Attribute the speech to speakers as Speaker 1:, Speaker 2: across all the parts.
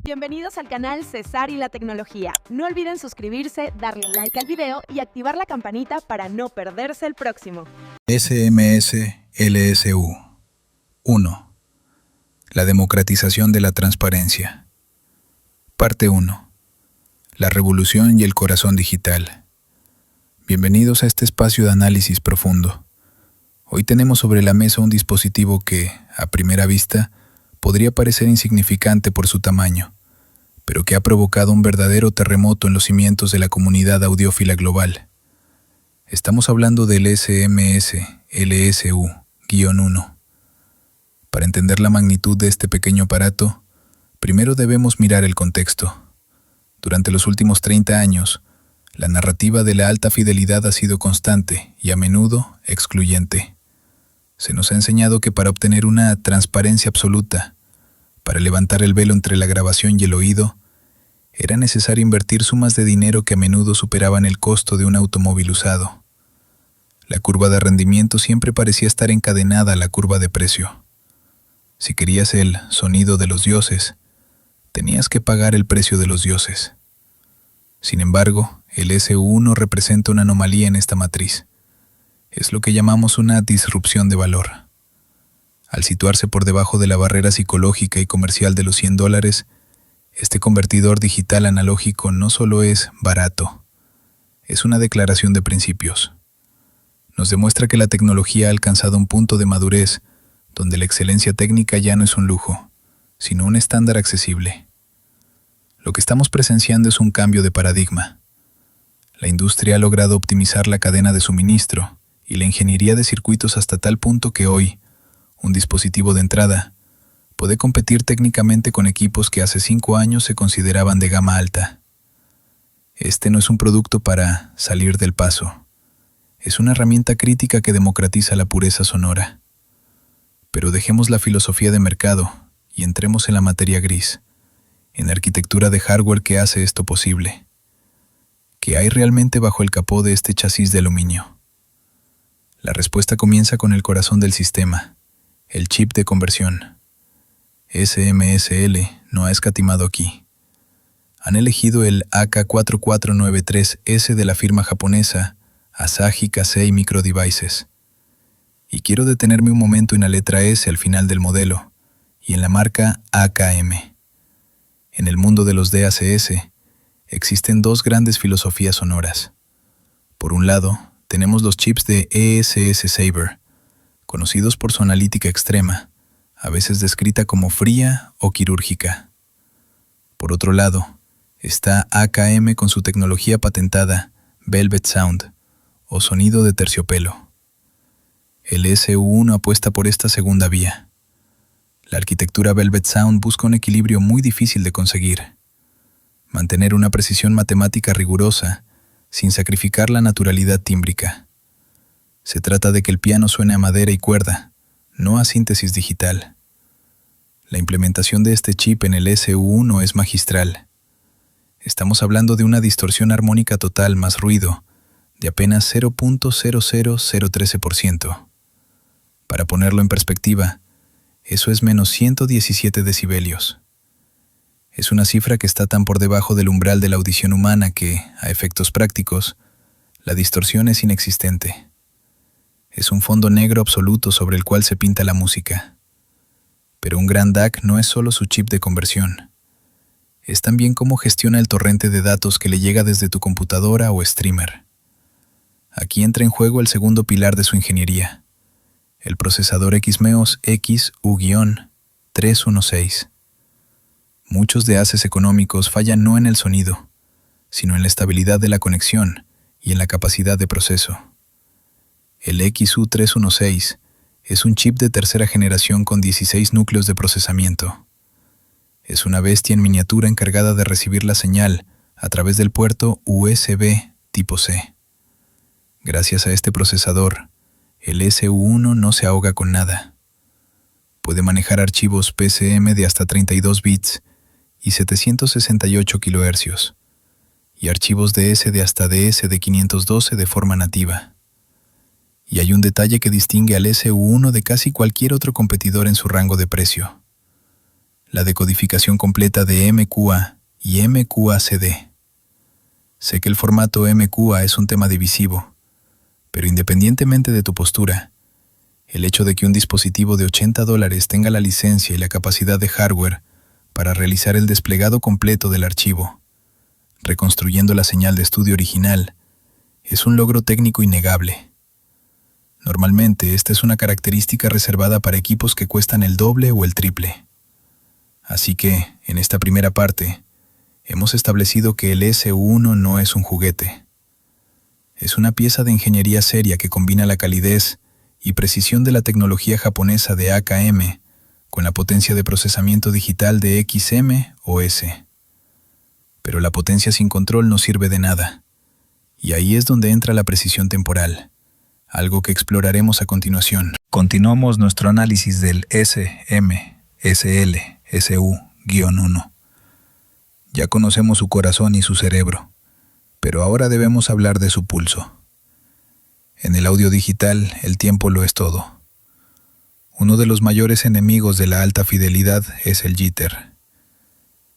Speaker 1: Bienvenidos al canal Cesar y la Tecnología. No olviden suscribirse, darle like al video y activar la campanita para no perderse el próximo.
Speaker 2: SMS LSU 1. La democratización de la transparencia. Parte 1. La revolución y el corazón digital. Bienvenidos a este espacio de análisis profundo. Hoy tenemos sobre la mesa un dispositivo que, a primera vista, podría parecer insignificante por su tamaño, pero que ha provocado un verdadero terremoto en los cimientos de la comunidad audiófila global. Estamos hablando del SMS LSU-1. Para entender la magnitud de este pequeño aparato, primero debemos mirar el contexto. Durante los últimos 30 años, la narrativa de la alta fidelidad ha sido constante y a menudo excluyente. Se nos ha enseñado que para obtener una transparencia absoluta, para levantar el velo entre la grabación y el oído, era necesario invertir sumas de dinero que a menudo superaban el costo de un automóvil usado. La curva de rendimiento siempre parecía estar encadenada a la curva de precio. Si querías el sonido de los dioses, tenías que pagar el precio de los dioses. Sin embargo, el SU1 representa una anomalía en esta matriz. Es lo que llamamos una disrupción de valor. Al situarse por debajo de la barrera psicológica y comercial de los $100, este convertidor digital analógico no solo es barato, es una declaración de principios. Nos demuestra que la tecnología ha alcanzado un punto de madurez donde la excelencia técnica ya no es un lujo, sino un estándar accesible. Lo que estamos presenciando es un cambio de paradigma. La industria ha logrado optimizar la cadena de suministro y la ingeniería de circuitos hasta tal punto que hoy, un dispositivo de entrada puede competir técnicamente con equipos que hace 5 años se consideraban de gama alta. Este no es un producto para salir del paso. Es una herramienta crítica que democratiza la pureza sonora. Pero dejemos la filosofía de mercado y entremos en la materia gris, en la arquitectura de hardware que hace esto posible. ¿Qué hay realmente bajo el capó de este chasis de aluminio? La respuesta comienza con el corazón del sistema, el chip de conversión. SMSL no ha escatimado aquí. Han elegido el AK4493S de la firma japonesa Asahi Kasei Micro Devices. Y quiero detenerme un momento en la letra S al final del modelo y en la marca AKM. En el mundo de los DACS existen dos grandes filosofías sonoras. Por un lado, tenemos los chips de ESS Saber, conocidos por su analítica extrema, a veces descrita como fría o quirúrgica. Por otro lado, está AKM con su tecnología patentada Velvet Sound, o sonido de terciopelo. El SU1 apuesta por esta segunda vía. La arquitectura Velvet Sound busca un equilibrio muy difícil de conseguir. Mantener una precisión matemática rigurosa, sin sacrificar la naturalidad tímbrica. Se trata de que el piano suene a madera y cuerda, no a síntesis digital. La implementación de este chip en el SU1 es magistral. Estamos hablando de una distorsión armónica total más ruido, de apenas 0.00013%. Para ponerlo en perspectiva, eso es menos 117 decibelios. Es una cifra que está tan por debajo del umbral de la audición humana que, a efectos prácticos, la distorsión es inexistente. Es un fondo negro absoluto sobre el cual se pinta la música. Pero un gran DAC no es solo su chip de conversión. Es también cómo gestiona el torrente de datos que le llega desde tu computadora o streamer. Aquí entra en juego el segundo pilar de su ingeniería, el procesador XMeos XU-316. Muchos DACs económicos fallan no en el sonido, sino en la estabilidad de la conexión y en la capacidad de proceso. El XU-316 es un chip de tercera generación con 16 núcleos de procesamiento. Es una bestia en miniatura encargada de recibir la señal a través del puerto USB tipo C. Gracias a este procesador, el SU1 no se ahoga con nada. Puede manejar archivos PCM de hasta 32 bits y 768 kHz, y archivos DS de hasta DS de 512 de forma nativa. Y hay un detalle que distingue al SU1 de casi cualquier otro competidor en su rango de precio. la decodificación completa de MQA y MQACD. Sé que el formato MQA es un tema divisivo, pero independientemente de tu postura, el hecho de que un dispositivo de $80 tenga la licencia y la capacidad de hardware para realizar el desplegado completo del archivo, reconstruyendo la señal de estudio original, es un logro técnico innegable. Normalmente, esta es una característica reservada para equipos que cuestan el doble o el triple. Así que, en esta primera parte, hemos establecido que el SU1 no es un juguete. Es una pieza de ingeniería seria que combina la calidez y precisión de la tecnología japonesa de AKM con la potencia de procesamiento digital de XM o S. Pero la potencia sin control no sirve de nada, y ahí es donde entra la precisión temporal, algo que exploraremos a continuación. Continuamos nuestro análisis del SMSL-SU-1. Ya conocemos su corazón y su cerebro, pero ahora debemos hablar de su pulso. En el audio digital, el tiempo lo es todo. Uno de los mayores enemigos de la alta fidelidad es el jitter.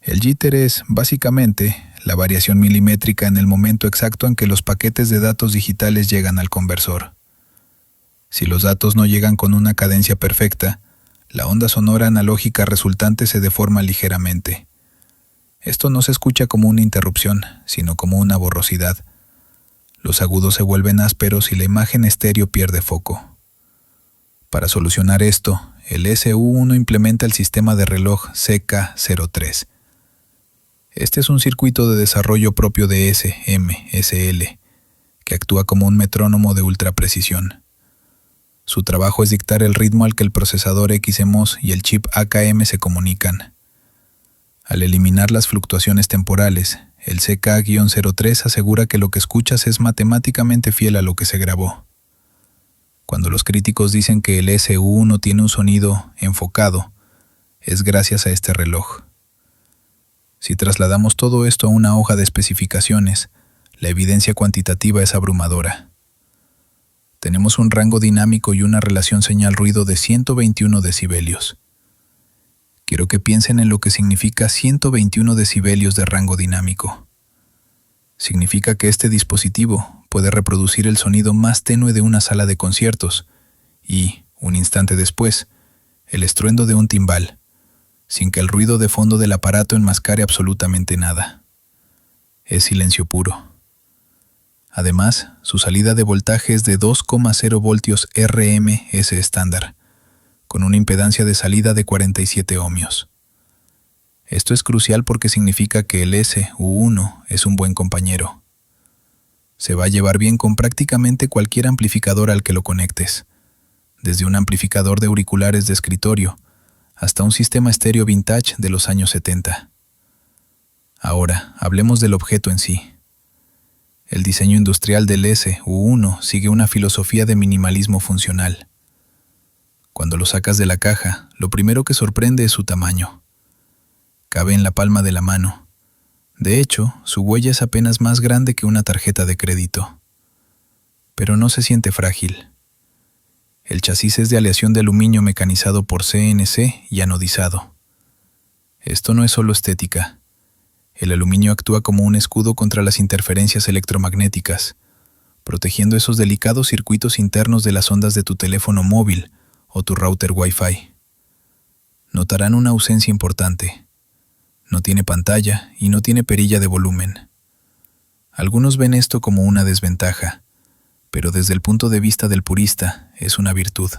Speaker 2: El jitter es, básicamente, la variación milimétrica en el momento exacto en que los paquetes de datos digitales llegan al conversor. Si los datos no llegan con una cadencia perfecta, la onda sonora analógica resultante se deforma ligeramente. Esto no se escucha como una interrupción, sino como una borrosidad. Los agudos se vuelven ásperos y la imagen estéreo pierde foco. Para solucionar esto, el SU1 implementa el sistema de reloj CK03. Este es un circuito de desarrollo propio de SMSL, que actúa como un metrónomo de ultraprecisión. Su trabajo es dictar el ritmo al que el procesador XMOS y el chip AKM se comunican. Al eliminar las fluctuaciones temporales, el CK-03 asegura que lo que escuchas es matemáticamente fiel a lo que se grabó. Cuando los críticos dicen que el SU1 tiene un sonido enfocado, es gracias a este reloj. Si trasladamos todo esto a una hoja de especificaciones, la evidencia cuantitativa es abrumadora. Tenemos un rango dinámico y una relación señal-ruido de 121 decibelios. Quiero que piensen en lo que significa 121 decibelios de rango dinámico. Significa que este dispositivo puede reproducir el sonido más tenue de una sala de conciertos y, un instante después, el estruendo de un timbal, sin que el ruido de fondo del aparato enmascare absolutamente nada. Es silencio puro. Además, su salida de voltaje es de 2,0 voltios RMS estándar, con una impedancia de salida de 47 ohmios. Esto es crucial porque significa que el SU1 es un buen compañero. Se va a llevar bien con prácticamente cualquier amplificador al que lo conectes, desde un amplificador de auriculares de escritorio hasta un sistema estéreo vintage de los años 70. Ahora, hablemos del objeto en sí. El diseño industrial del SU1 sigue una filosofía de minimalismo funcional. Cuando lo sacas de la caja, lo primero que sorprende es su tamaño. Cabe en la palma de la mano. De hecho, su huella es apenas más grande que una tarjeta de crédito. Pero no se siente frágil. El chasis es de aleación de aluminio mecanizado por CNC y anodizado. Esto no es solo estética. El aluminio actúa como un escudo contra las interferencias electromagnéticas, protegiendo esos delicados circuitos internos de las ondas de tu teléfono móvil o tu router Wi-Fi. Notarán una ausencia importante. No tiene pantalla y no tiene perilla de volumen. Algunos ven esto como una desventaja, pero desde el punto de vista del purista es una virtud.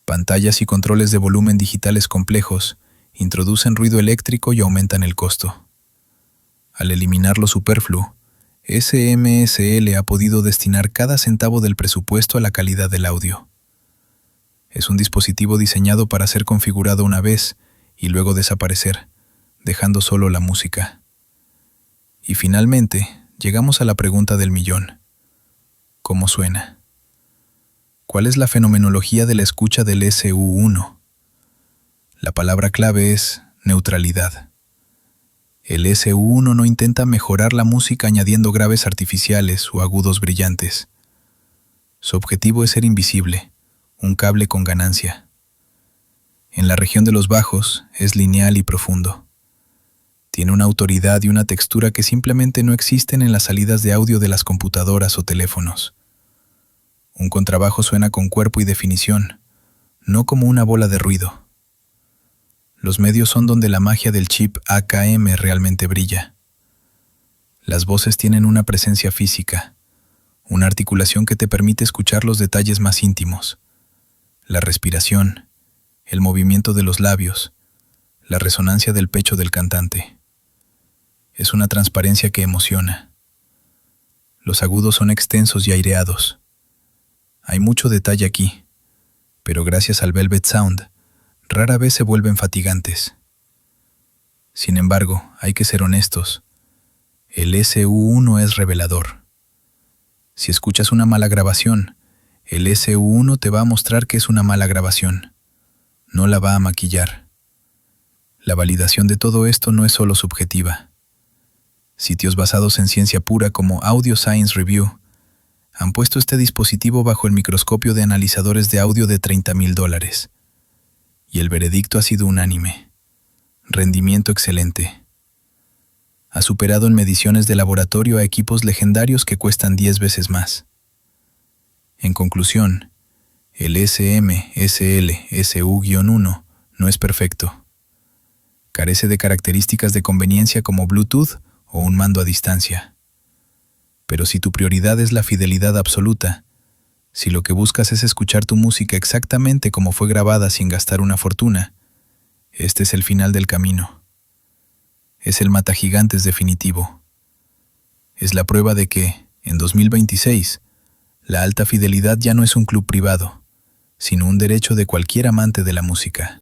Speaker 2: Pantallas y controles de volumen digitales complejos introducen ruido eléctrico y aumentan el costo. Al eliminar lo superfluo, SMSL ha podido destinar cada centavo del presupuesto a la calidad del audio. Es un dispositivo diseñado para ser configurado una vez y luego desaparecer, dejando solo la música. Y finalmente, llegamos a la pregunta del millón. ¿Cómo suena? ¿Cuál es la fenomenología de la escucha del SU1? La palabra clave es neutralidad. El SU1 no intenta mejorar la música añadiendo graves artificiales o agudos brillantes. Su objetivo es ser invisible, un cable con ganancia. En la región de los bajos es lineal y profundo. Tiene una autoridad y una textura que simplemente no existen en las salidas de audio de las computadoras o teléfonos. Un contrabajo suena con cuerpo y definición, no como una bola de ruido. Los medios son donde la magia del chip AKM realmente brilla. Las voces tienen una presencia física, una articulación que te permite escuchar los detalles más íntimos, la respiración, el movimiento de los labios, la resonancia del pecho del cantante. Es una transparencia que emociona. Los agudos son extensos y aireados. Hay mucho detalle aquí, pero gracias al Velvet Sound, rara vez se vuelven fatigantes. Sin embargo, hay que ser honestos. El SU1 es revelador. Si escuchas una mala grabación, el SU1 te va a mostrar que es una mala grabación. No la va a maquillar. La validación de todo esto no es solo subjetiva. Sitios basados en ciencia pura como Audio Science Review han puesto este dispositivo bajo el microscopio de analizadores de audio de $30,000. Y el veredicto ha sido unánime. Rendimiento excelente. Ha superado en mediciones de laboratorio a equipos legendarios que cuestan 10 veces más. En conclusión, el SM-SL-SU-1 no es perfecto. Carece de características de conveniencia como Bluetooth o un mando a distancia. Pero si tu prioridad es la fidelidad absoluta, si lo que buscas es escuchar tu música exactamente como fue grabada sin gastar una fortuna, este es el final del camino. Es el matagigantes definitivo. Es la prueba de que, en 2026, la alta fidelidad ya no es un club privado, sino un derecho de cualquier amante de la música.